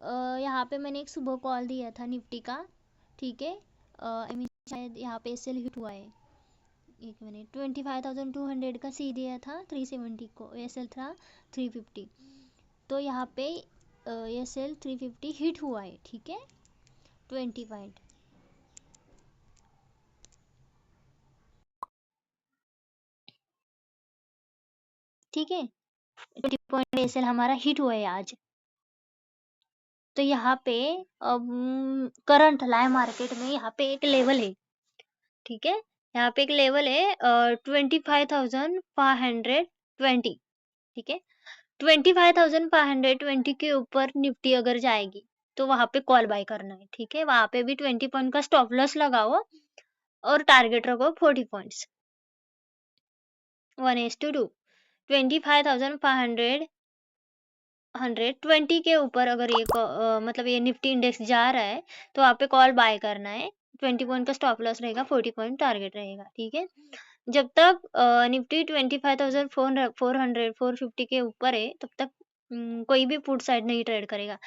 यहाँ पे मैंने एक सुबह कॉल दिया था निफ्टी का, ठीक है। शायद यहाँ पे सेल हिट हुआ है। एक मिनट, 25,200 का सी दिया था, 370 को ये सेल था 350। तो यहाँ पे ये सेल 350 हिट हुआ है, ठीक है। 20 पॉइंट, ठीक है। 20 पॉइंट ये सेल हमारा हिट हुआ है आज। तो यहाँ पे अब करंट लाइव मार्केट में यहाँ पे एक लेवल है, ठीक है। यहाँ पे एक लेवल है 25,520, ठीक है। 25,520 के ऊपर निफ्टी अगर जाएगी तो वहां पे कॉल बाय करना है, ठीक है। वहां पे भी 20 पॉइंट का स्टॉप लॉस लगाओ और टारगेट रखो 40 पॉइंट्स, 1:2। 25,500 120 के ऊपर अगर ये मतलब ये निफ्टी इंडेक्स जा रहा है तो वहाँ पे कॉल बाय करना है। 20 पॉइंट का स्टॉप लॉस रहेगा, 40 पॉइंट टारगेट रहेगा, ठीक है। जब तक निफ्टी 25,450 के ऊपर है तब तक कोई भी पुट साइड नहीं ट्रेड करेगा।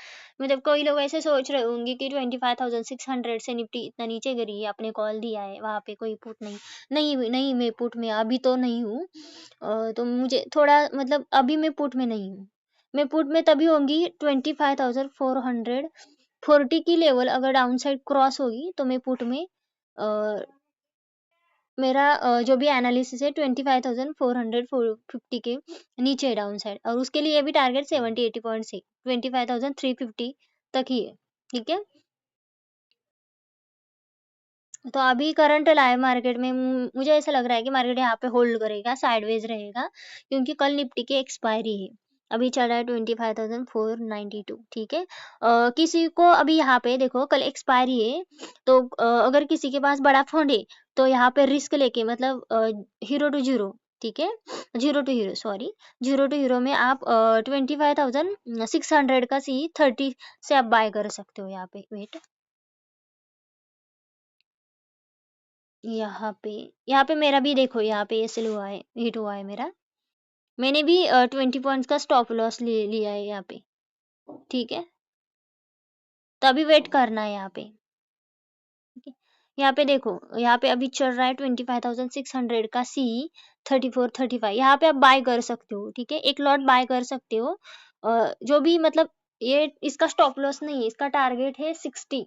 मतलब कोई लोग ऐसे सोच रहे होंगे कि 25,600 से निफ्टी इतना नीचे गिरी है, आपने कॉल दिया है, वहां पे कोई पुट नहीं। नहीं नहीं, मैं पुट में अभी तो नहीं हूँ। तो मुझे थोड़ा मतलब अभी मैं पुट में नहीं हूँ। मैं पुट में तभी होंगी 25,440 की लेवल अगर डाउन साइड क्रॉस होगी तो मैं पुट में मेरा जो भी एनालिसिस है 25,450 के नीचे डाउन साइड, और उसके लिए भी टारगेट 70-80 पॉइंट से 25,350 तक ही है, ठीक है। तो अभी करंट लाइव मार्केट में मुझे ऐसा लग रहा है कि मार्केट यहाँ पे होल्ड करेगा, साइडवेज रहेगा, क्योंकि कल निफ्टी की एक्सपायरी है। अभी चल रहा है 25,492, ठीक है। किसी को अभी यहाँ पे देखो कल एक्सपायरी है, तो अगर किसी के पास बड़ा फंड है तो यहाँ पे रिस्क लेके मतलब हीरो टू जीरो, ठीक है, zero to hero, sorry, zero to hero में आप 25,600 का सी 30 से आप बाय कर सकते हो। यहाँ पे वेट, यहाँ पे मेरा भी देखो, यहाँ पे ये सेल हुआ है, हिट हुआ है मेरा। मैंने भी 20 पॉइंट्स का स्टॉप लॉस लिया है यहाँ पे, ठीक है। तो अभी वेट करना है यहाँ पे, ठीक है। यहाँ पे देखो, यहाँ पे अभी चल रहा है 25,600 का सी 34-35, यहाँ पे आप बाय कर सकते हो, ठीक है। एक लॉट बाय कर सकते हो। जो भी मतलब ये इसका स्टॉप लॉस नहीं है, इसका टारगेट है 60,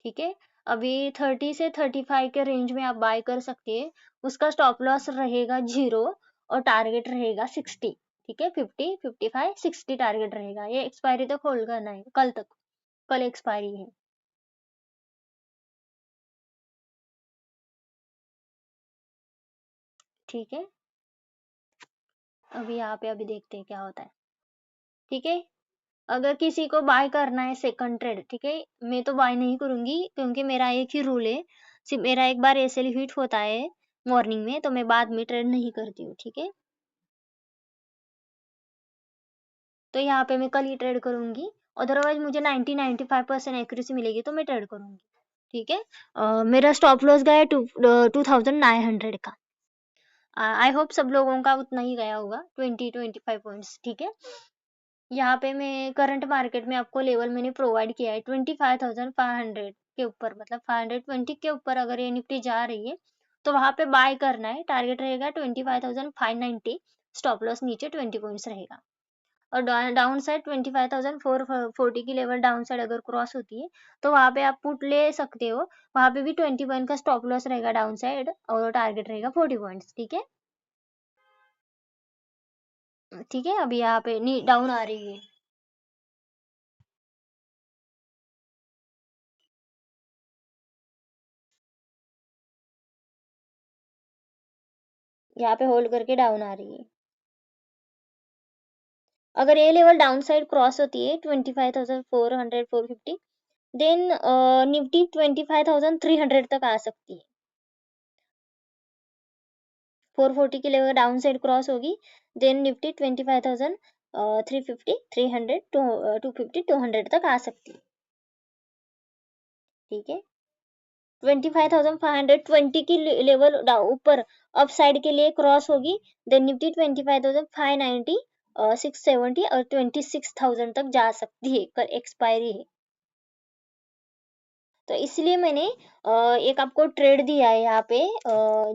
ठीक है। अभी 30 से 35 के रेंज में आप बाय कर सकते हैं। उसका स्टॉप लॉस रहेगा 0 और टारगेट रहेगा 60, ठीक है। 50, 55, 60 टारगेट रहेगा। ये एक्सपायरी तक होल्ड करना है, कल तक, कल एक्सपायरी है, ठीक है। अभी यहाँ पे अभी देखते हैं क्या होता है, ठीक है। अगर किसी को बाय करना है सेकंड ट्रेड, ठीक है, मैं तो बाय नहीं करूंगी क्योंकि मेरा एक ही रूल है, सिर्फ मेरा एक बार एसएल हिट होता है मॉर्निंग में तो मैं बाद में ट्रेड नहीं करती हूँ, ठीक है। तो यहाँ पे मैं कल ही ट्रेड करूंगी, अदरवाइज मुझे 90-95% एक्यूरेसी मिलेगी तो मैं ट्रेड करूंगी, ठीक है। मेरा स्टॉप लॉस गया 2,900 का। आई होप सब लोगों का उतना ही गया होगा, 20-25 पॉइंट्स, ठीक है। यहाँ पे मैं करंट मार्केट में आपको लेवल मैंने प्रोवाइड किया है 25,500 के ऊपर, मतलब 520 के ऊपर अगर ये निफ्टी जा रही है तो वहां पे बाय करना है। टारगेट रहेगा 25,590, स्टॉप लॉस नीचे 20 पॉइंट्स रहेगा। और डाउन साइड 25,440 की लेवल डाउन साइड अगर क्रॉस होती है तो वहां पे आप पुट ले सकते हो। वहां पे भी 20 पॉइंट का स्टॉप लॉस रहेगा डाउन साइड और टारगेट रहेगा 40 पॉइंट्स, ठीक है। ठीक है, अभी यहाँ पे डाउन आ रही है, यहाँ पे होल्ड करके डाउन आ रही है। अगर ये लेवल डाउन साइड क्रॉस होती है 25,400-450, देन निफ्टी 25,300 तक आ सकती है। 440 की लेवल डाउन साइड क्रॉस होगी, देन निफ्टी 25,350, 300, 250, 200 तक आ सकती है, ठीक है। 25,520 की लेवल ऊपर अप साइड के लिए क्रॉस होगी, देन निफ्टी 25,590 670 और 26,000 तक जा सकती है, कल एक्सपायरी है। तो इसलिए मैंने एक आपको ट्रेड दिया है यहाँ पे,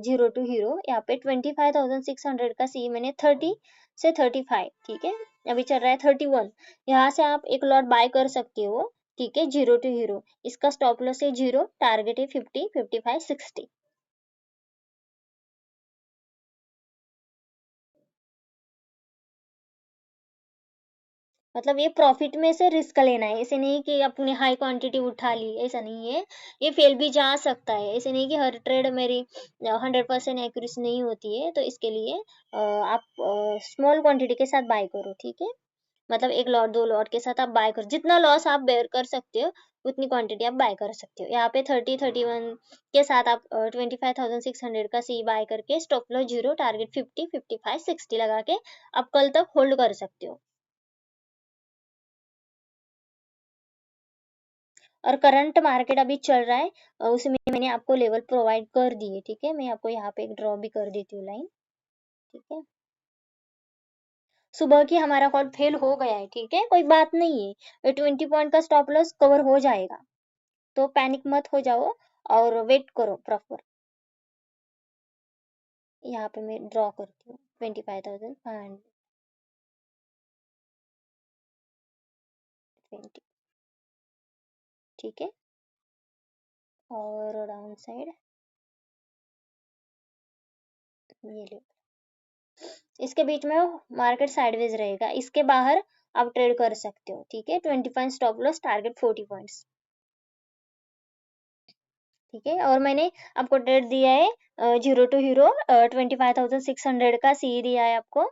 जीरो टू हीरो। यहाँ पे 25,600 का सी मैंने 30 से 35, ठीक है, अभी चल रहा है 31। यहाँ से आप एक लॉट बाय कर सकते हो, ठीक है, जीरो टू हीरो। इसका स्टॉप लॉस है 0, टारगेट है 50, 55, 60। मतलब ये प्रॉफिट में से रिस्क लेना है, ऐसे नहीं कि अपनी हाई क्वांटिटी उठा ली, ऐसा नहीं है। ये फेल भी जा सकता है, ऐसे नहीं कि हर ट्रेड मेरी 100% एक्यूरेसी नहीं होती है। तो इसके लिए आप स्मॉल क्वांटिटी के साथ बाय करो, ठीक है। मतलब एक लॉट, दो लॉट के साथ आप बाय करो, जितना लॉस आप बेयर कर सकते हो उतनी क्वांटिटी आप बाय कर सकते हो। यहाँ पे 30, 31 के साथ आप 25,600 का सी बाय करके स्टॉप लॉस 0, टारगेट 50, 55, 60 लगा के आप कल तक होल्ड कर सकते हो। और करंट मार्केट अभी चल रहा है, उसमें मैंने आपको लेवल प्रोवाइड कर दिए, ठीक है। मैं आपको यहाँ पे एक ड्रॉ भी कर देती हूँ लाइन, ठीक है। सुबह की हमारा कॉल फेल हो गया है, ठीक है, कोई बात नहीं है, 20 पॉइंट का स्टॉप लॉस कवर हो जाएगा। तो पैनिक मत हो जाओ और वेट करो प्रॉपर। यहाँ पे मैं ड्रॉ करती हूँ 25,520, ठीक है। और डाउन साइड ये ले, इसके बीच में मार्केट साइडवेज रहेगा, इसके बाहर आप ट्रेड कर सकते हो, ठीक है। 20 point stop loss, target 40 points, ठीक है। और मैंने आपको ट्रेड दिया है जीरो टू हीरो, 25,600 का सी दिया है आपको,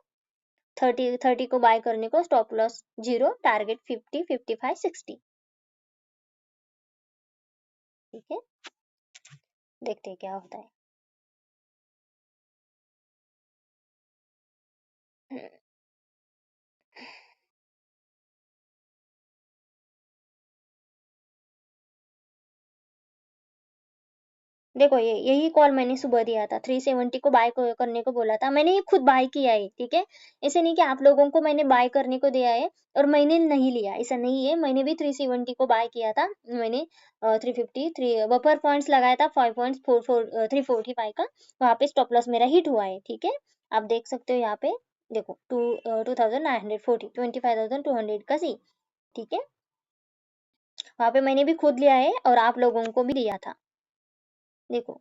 30 को बाय करने को, स्टॉप लॉस 0, टारगेट 50, 55, 60, ठीक है। देखते हैं क्या होता है। देखो ये यही कॉल मैंने सुबह दिया था, 370 को बाय करने को बोला था मैंने, ये खुद बाय किया है, ठीक है। ऐसे नहीं कि आप लोगों को मैंने बाय करने को दिया है और मैंने नहीं लिया, ऐसा नहीं है। मैंने भी 370 को बाय किया था, मैंने 350 थ्री बफर पॉइंट्स लगाया था, 5 पॉइंट्स, 345 का। वहां पे स्टॉप लॉस मेरा हिट हुआ है, ठीक है। आप देख सकते हो यहाँ पे, देखो 2,940, 25,200 का सी, ठीक है। वहां पे मैंने भी खुद लिया है और आप लोगों को भी दिया था। देखो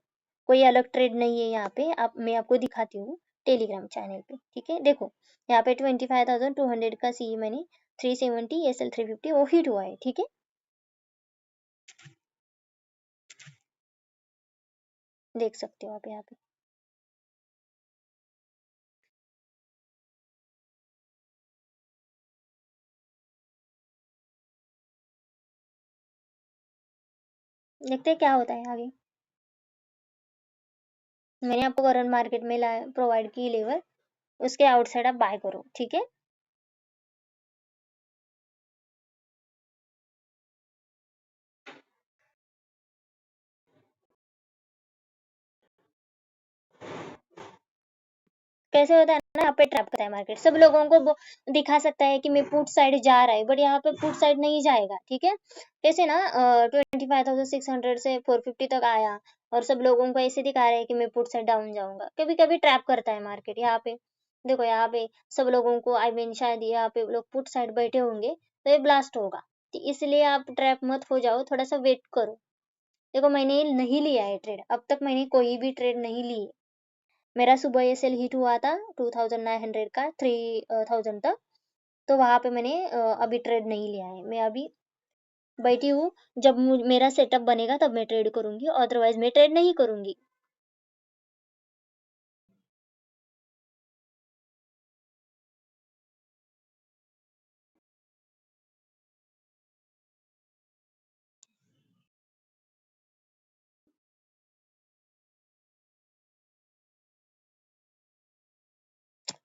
कोई अलग ट्रेड नहीं है यहाँ पे, आप मैं आपको दिखाती हूँ टेलीग्राम चैनल पे, ठीक है। देखो यहाँ पे 25,200 का सी मैंने 370 SL 350 वो हिट हुआ है, ठीक है। देख सकते हो आप यहाँ पे। देखते हैं क्या होता है आगे। मैंने आपको करंट मार्केट में प्रोवाइड की लेवल, उसके आउटसाइड आप बाय करो, ठीक है। कैसे होता है ना, यहाँ पे ट्रैप करता है मार्केट, सब लोगों को दिखा सकता है कि मैं पुट साइड जा रहा है, बट यहाँ पे पुट साइड नहीं जाएगा, ठीक है। कैसे ना 25,600 से 450 तक आया और सब लोगों को ऐसे दिखा रहा है कि मैं पुट साइड डाउन जाऊंगा। कभी कभी ट्रैप करता है मार्केट यहाँ पे। देखो यहाँ पे सब लोगों को, आई मीन शायद यहाँ पे लोग पुट साइड बैठे होंगे, तो ये ब्लास्ट होगा। तो इसलिए आप ट्रैप मत हो जाओ, थोड़ा सा वेट करो। देखो मैंने नहीं लिया है ट्रेड, अब तक मैंने कोई भी ट्रेड नहीं ली है। मेरा सुबह ये सेल हिट हुआ था 2,900 का, 3,000 तक। तो वहां पे मैंने अभी ट्रेड नहीं लिया है, मैं अभी बैठी हूँ। जब मेरा सेटअप बनेगा तब मैं ट्रेड करूंगी, अदरवाइज मैं ट्रेड नहीं करूंगी।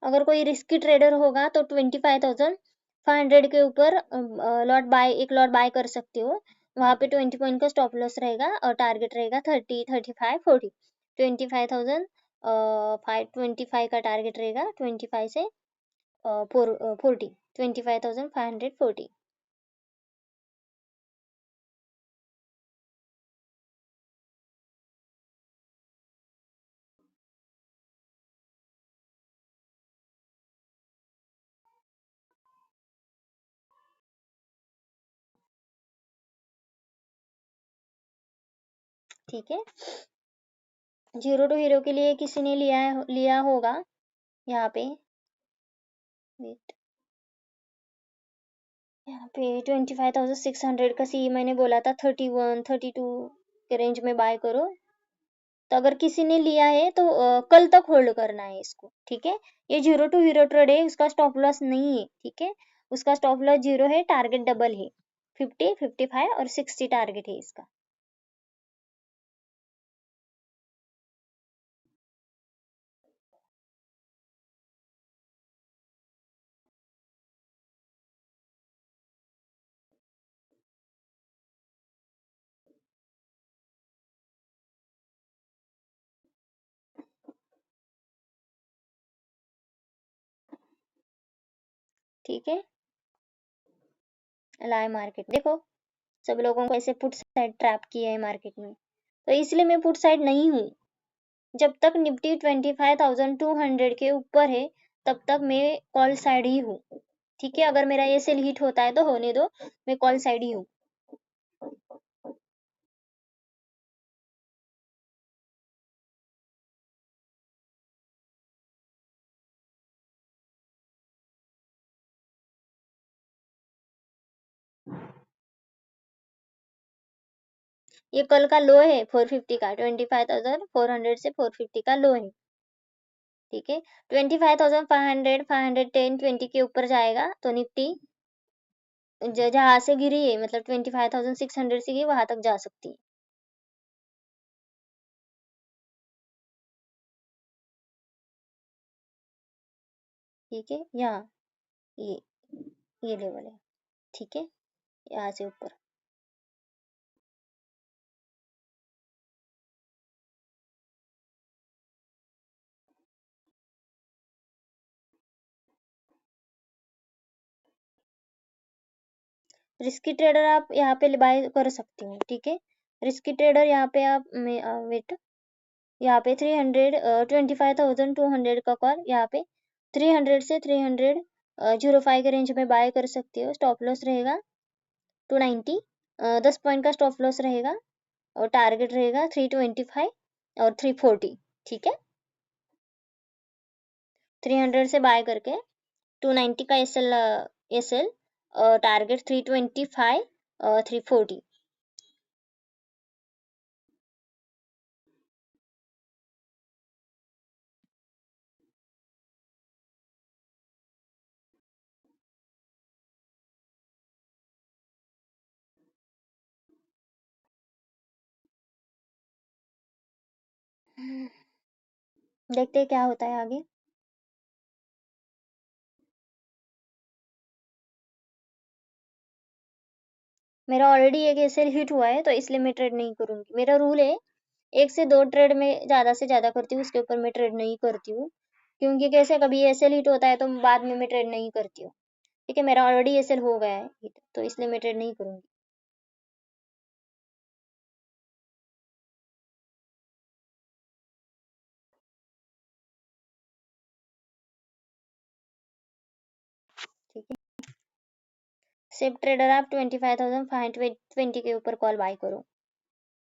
अगर कोई रिस्की ट्रेडर होगा तो 25,500 के ऊपर लॉट बाय, एक लॉट बाय कर सकते हो। वहां पे 20 पॉइंट का स्टॉप लॉस रहेगा और टारगेट रहेगा 30, 35, 40। 25,000 525 का टारगेट रहेगा, 25 से 40, 25,540। ठीक है, जीरो टू हीरो के लिए किसी ने लिया होगा यहाँ पे। वेट, यहाँ पे 25,600 का सी मैंने बोला था, 31, 32 के रेंज में बाय करो। तो अगर किसी ने लिया है तो कल तक होल्ड करना है इसको, ठीक है। ये जीरो टू हीरो ट्रेड है, उसका स्टॉप लॉस नहीं है, ठीक है। उसका स्टॉप लॉस जीरो है, टारगेट डबल है, 50, 55 और 60 टारगेट है इसका। ठीक है, लाइव मार्केट देखो, सब लोगों को ऐसे पुट साइड ट्रैप किया है मार्केट में, तो इसलिए मैं पुट साइड नहीं हूँ। जब तक निफ्टी 25,200 के ऊपर है तब तक मैं कॉल साइड ही हूँ, ठीक है। अगर मेरा ये सेल हिट होता है तो होने दो, मैं कॉल साइड ही हूँ। ये कल का लो है 450 का, 25,400 से 450 का लो है, ठीक है। 25,500, 510, 20 के ऊपर जाएगा तो निफ्टी जहाँ से गिरी है, मतलब 25,600 से गिरी वहां तक जा सकती है। ठीक है, यहाँ ये ये लेवल है, ठीक है, यहाँ से ऊपर। रिस्की ट्रेडर आप यहाँ पे बाय कर सकते हो, ठीक है। रिस्की ट्रेडर यहाँ पे आप वेट, यहाँ पे 300, 25,200 का कॉल, यहाँ पे 300 से 305 के रेंज में बाय कर सकते हो। स्टॉप लॉस रहेगा 290, 10 पॉइंट का स्टॉप लॉस रहेगा, और टारगेट रहेगा 325 और 340, ठीक है। 300 से बाय करके 290 का एसएल, टारगेट 325, 340। देखते हैं क्या होता है आगे। मेरा ऑलरेडी एक एसएल हिट हुआ है तो इसलिए मैं ट्रेड नहीं करूंगी। मेरा रूल है 1 से 2 ट्रेड में ज्यादा से ज्यादा करती हूँ, उसके ऊपर मैं ट्रेड नहीं करती हूँ। क्योंकि कैसे कभी एसएल हिट होता है तो बाद में मैं ट्रेड नहीं करती हूँ, ठीक है। मेरा ऑलरेडी एसएल हो गया है hit, तो इसलिए मैं ट्रेड नहीं करूंगी। ठीक है, सेफ ट्रेडर आप 25,520 के ऊपर कॉल बाय करो।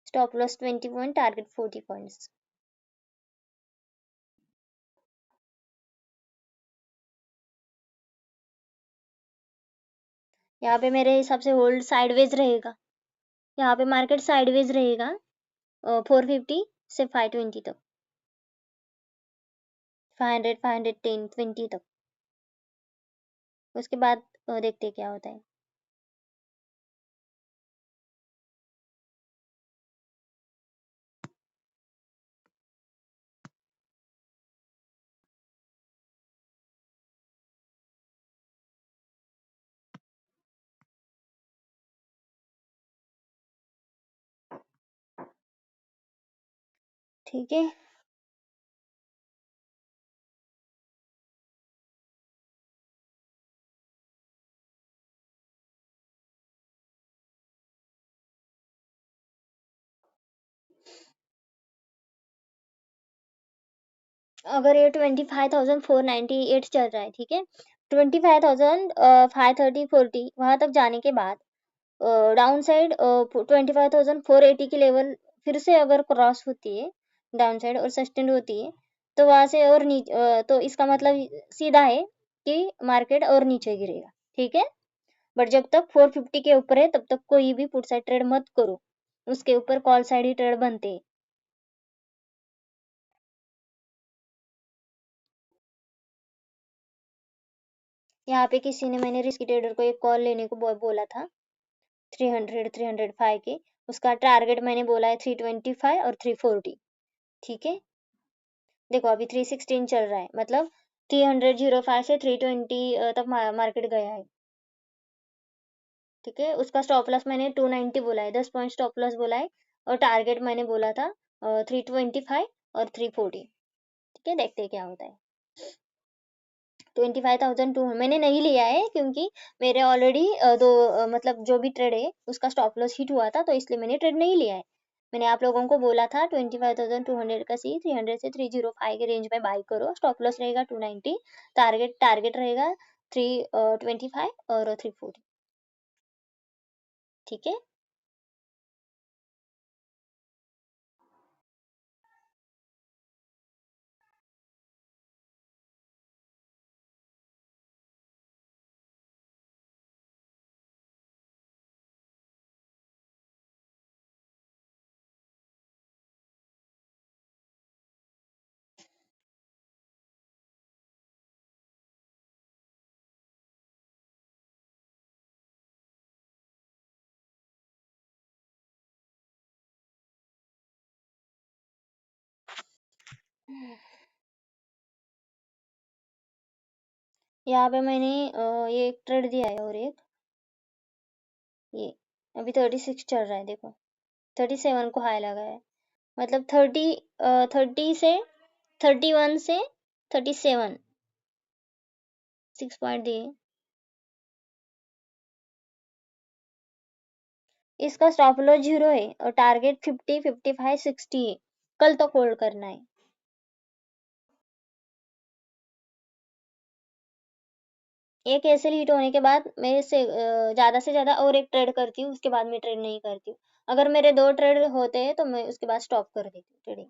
Stop loss 21, target 40 points. यहाँ पे मेरे हिसाब से होल्ड साइडवेज रहेगा, यहाँ पे मार्केट साइडवेज रहेगा 450 से 520 तक, 500, 510, 20 तक। उसके बाद देखते क्या होता है। ठीक है, अगर ये 25,498 चल रहा है, ठीक है, 25,530 वहां तक जाने के बाद डाउन साइड 25,480 की लेवल फिर से अगर क्रॉस होती है डाउन साइड और सस्टेन होती है, तो वहां से और नीचे, तो इसका मतलब सीधा है कि मार्केट और नीचे गिरेगा, ठीक है। बट जब तक 450 के ऊपर है तब तक कोई भी पुट साइड ट्रेड मत करो, उसके ऊपर कॉल साइड ही ट्रेड बनते हैं। यहाँ पे किसी ने, मैंने रिस्की ट्रेडर को एक कॉल लेने को बोला था 305 के, उसका टारगेट मैंने बोला है 325 और 340, ठीक है। देखो अभी 316 चल रहा है, मतलब 300 से 320 तक मार्केट गया है, ठीक है। उसका स्टॉप लॉस मैंने 290 बोला है, 10 पॉइंट स्टॉप लॉस बोला है, और टारगेट मैंने बोला था 325 और 340, ठीक है। देखते हैं क्या होता है। 25,200 मैंने नहीं लिया है क्योंकि मेरे ऑलरेडी दो मतलब जो भी ट्रेड है उसका स्टॉप लॉस हिट हुआ था, तो इसलिए मैंने ट्रेड नहीं लिया है। मैंने आप लोगों को बोला था 25,200 का सी 300 से 305 के रेंज में बाई करो, स्टॉप लॉस रहेगा 290, टारगेट टारगेट रहेगा 325 और 340, ठीक है। यहाँ पे मैंने ये एक ट्रेड दिया है, और एक ये अभी 36 चल रहा है, देखो 37 को हाई लगा है, मतलब 30 से 31 से 37 6 पॉइंट दिए। इसका स्टॉप लॉस 0 है और टारगेट 50 55 60 है, कल तक होल्ड करना है। एक ऐसे हिट होने के बाद मैं से ज्यादा से ज्यादा और एक ट्रेड करती हूँ, उसके बाद मैं ट्रेड नहीं करती हूँ। अगर मेरे 2 ट्रेड होते हैं तो मैं उसके बाद स्टॉप कर देती हूँ ट्रेडिंग,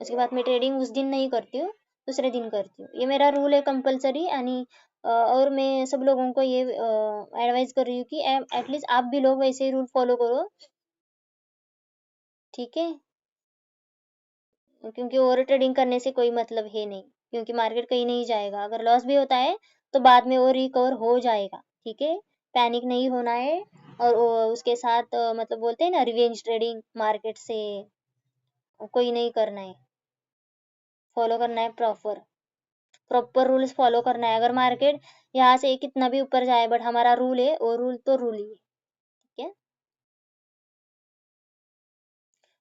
उसके बाद मैं ट्रेडिंग उस दिन नहीं करती हूँ, दूसरे दिन करती हूँ। ये मेरा रूल है कंपलसरी, यानी और मैं सब लोगों को ये एडवाइस कर रही हूँ कि एटलीस्ट आप भी लोग वैसे ही रूल फॉलो करो, ठीक है। क्योंकि ओवर ट्रेडिंग करने से कोई मतलब है नहीं, क्योंकि मार्केट कहीं नहीं जाएगा, अगर लॉस भी होता है तो बाद में वो रिकवर हो जाएगा, ठीक है। पैनिक नहीं होना है, और उसके साथ मतलब बोलते हैं ना रिवेंज ट्रेडिंग मार्केट से, कोई नहीं करना है। फॉलो करना है प्रॉपर प्रॉपर रूल्स फॉलो करना है। अगर मार्केट यहाँ से कितना भी ऊपर जाए बट हमारा रूल है, वो रूल तो रूल ही है, ठीक है।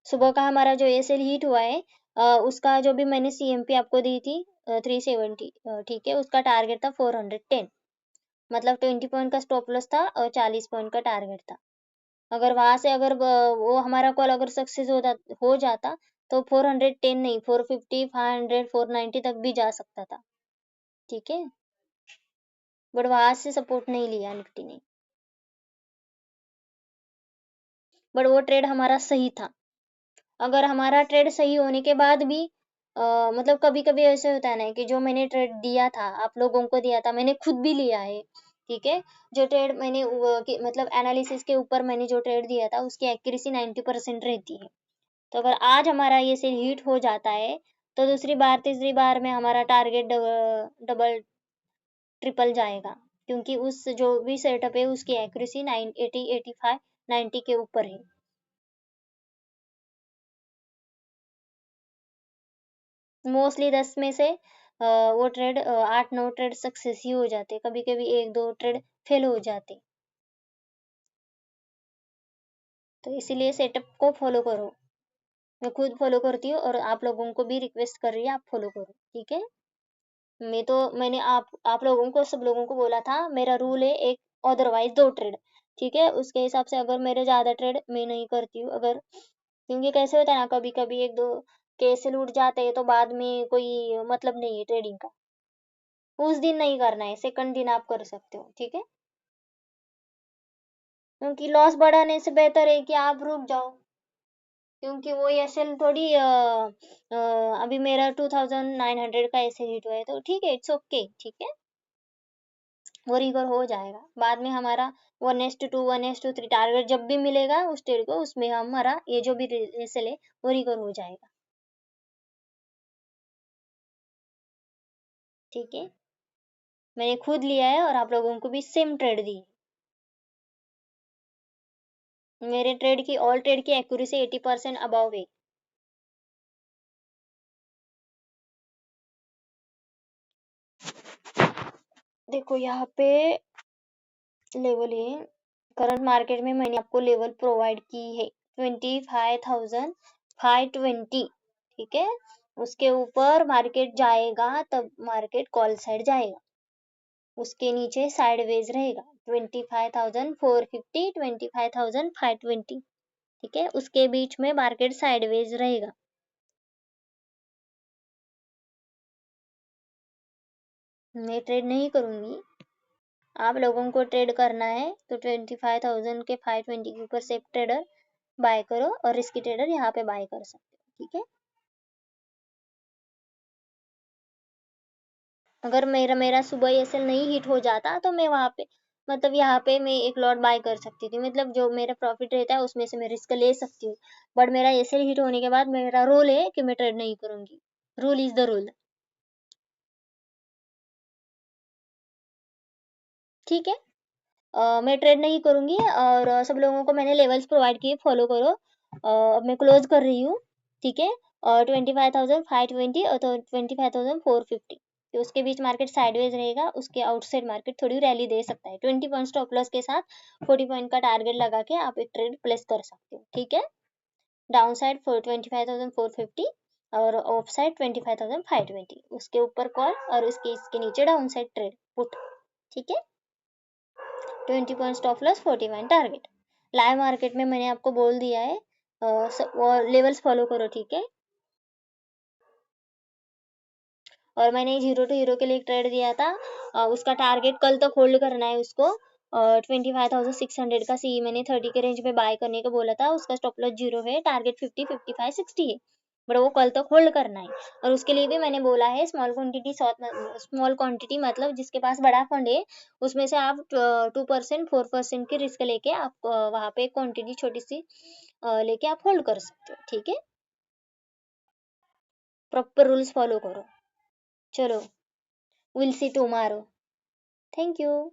सुबह का हमारा जो एसएल हीट हुआ है, उसका जो भी मैंने सीएमपी आपको दी थी 370, ठीक है, उसका टारगेट था 410, मतलब 20 पॉइंट का स्टॉप लॉस था और 40 पॉइंट का टारगेट था। अगर वहां से अगर वो हमारा कॉल अगर सक्सेस हो जाता तो 410 नहीं, 450 500 490 तक भी जा सकता था, ठीक है। बट वहां से सपोर्ट नहीं लिया निफ्टी ने, बट वो ट्रेड हमारा सही था। अगर हमारा ट्रेड सही होने के बाद भी मतलब कभी कभी ऐसे होता है ना कि जो मैंने ट्रेड दिया था, आप लोगों को दिया था, मैंने खुद भी लिया है, ठीक है। जो ट्रेड मैंने मतलब एनालिसिस के ऊपर मैंने जो ट्रेड दिया था उसकी एक्यूरेसी 90% रहती है। तो अगर आज हमारा ये से हिट हो जाता है तो दूसरी बार तीसरी बार में हमारा टारगेट डबल ट्रिपल जाएगा, क्योंकि उस जो भी सेटअप है उसकी एक्यूरेसी 80 85 90 के ऊपर है। मोस्टली 10 में से वो ट्रेड 8 9 ट्रेड सक्सेस ही हो जाते, कभी कभी 1 2 ट्रेड फेल हो जाते। तो इसीलिए सेटअप को फॉलो करो, मैं खुद फॉलो करती हूँ और आप लोगों को भी रिक्वेस्ट कर रही है आप फॉलो करो, ठीक है। मैंने आप लोगों को सब लोगों को बोला था मेरा रूल है एक, अदरवाइज 2 ट्रेड, ठीक है। उसके हिसाब से अगर मेरे ज्यादा ट्रेड मैं नहीं करती हूँ, अगर क्योंकि कैसे होता है ना, कभी कभी 1 2 कैसे लूट जाते हैं तो बाद में कोई मतलब नहीं है ट्रेडिंग का। उस दिन नहीं करना है, सेकंड दिन आप कर सकते हो, ठीक है। क्योंकि लॉस बढ़ाने से बेहतर है कि आप रुक जाओ। क्योंकि वो एसएल थोड़ी अभी मेरा 2900 का ऐसे हिट हुआ है तो ठीक है, इट्स ओके, ठीक है। वो रिकवर हो जाएगा बाद में। हमारा 1:2 1:3 टारगेट जब भी मिलेगा उस ट्रेड को, उसमें हमारा ये जो भी एसएल है वो रिकवर हो जाएगा, ठीक है। मैंने खुद लिया है और आप लोगों को भी सेम ट्रेड दी है। मेरे ट्रेड की, ऑल ट्रेड की एक्यूरेसी 80% अबव है। देखो यहाँ पे लेवल है, करंट मार्केट में मैंने आपको लेवल प्रोवाइड की है 25,520, ठीक है। उसके ऊपर मार्केट जाएगा तब मार्केट कॉल साइड जाएगा, उसके नीचे साइडवेज रहेगा 25,450 25,520, ठीक है। उसके बीच में मार्केट साइडवेज रहेगा। मैं ट्रेड नहीं करूंगी, आप लोगों को ट्रेड करना है तो 25,000 के 520 के ऊपर से ट्रेडर बाय करो और रिस्की ट्रेडर यहाँ पे बाय कर सकते हो, ठीक है। अगर मेरा मेरा सुबह एसएल नहीं हिट हो जाता तो मैं वहां पे, मतलब यहाँ पे मैं एक लॉट बाय कर सकती थी, मतलब जो मेरा प्रॉफिट रहता है उसमें से मैं रिस्क ले सकती हूँ। बट मेरा एसएल हिट होने के बाद मेरा रूल है कि मैं ट्रेड नहीं करूंगी। रूल इज द रूल, ठीक है। मैं ट्रेड नहीं करूंगी और सब लोगों को मैंने लेवल्स प्रोवाइड किए, फॉलो करो। अब मैं क्लोज कर रही हूँ, ठीक है। और 25,520 और 25,450, तो उसके बीच मार्केट साइडवेज रहेगा, उसके आउटसाइड मार्केट थोड़ी रैली दे सकता है। 20 पॉइंट स्टॉप लॉस के साथ 40 पॉइंट का टारगेट लगा के आप एक ट्रेड प्लेस कर सकते हो, ठीक है। डाउन साइड 25,450 और ऑफ साइड 25,520, उसके ऊपर कॉल और इसके नीचे डाउन साइड ट्रेड पुट, ठीक है। 20 point stop loss 41 target. Live market में मैंने आपको बोल दिया है, और लेवल्स फॉलो करो, ठीक है। और मैंने 0 to 0 के लिए एक ट्रेड दिया था, उसका टारगेट कल तक होल्ड करना है उसको। 25,600 का सी मैंने 30 के रेंज में बाय करने को बोला था, उसका स्टॉप लॉस 0 है, टारगेट 50 55 60 है, बट वो कल तक होल्ड करना है। और उसके लिए भी मैंने बोला है स्मॉल क्वांटिटी, स्मॉल क्वांटिटी मतलब जिसके पास बड़ा फंड है उसमें से आप 2% 4% की रिस्क लेके आप वहां पे क्वांटिटी छोटी सी लेके आप होल्ड कर सकते हो, ठीक है। प्रॉपर रूल्स फॉलो करो। चलो, will see tomorrow. Thank you.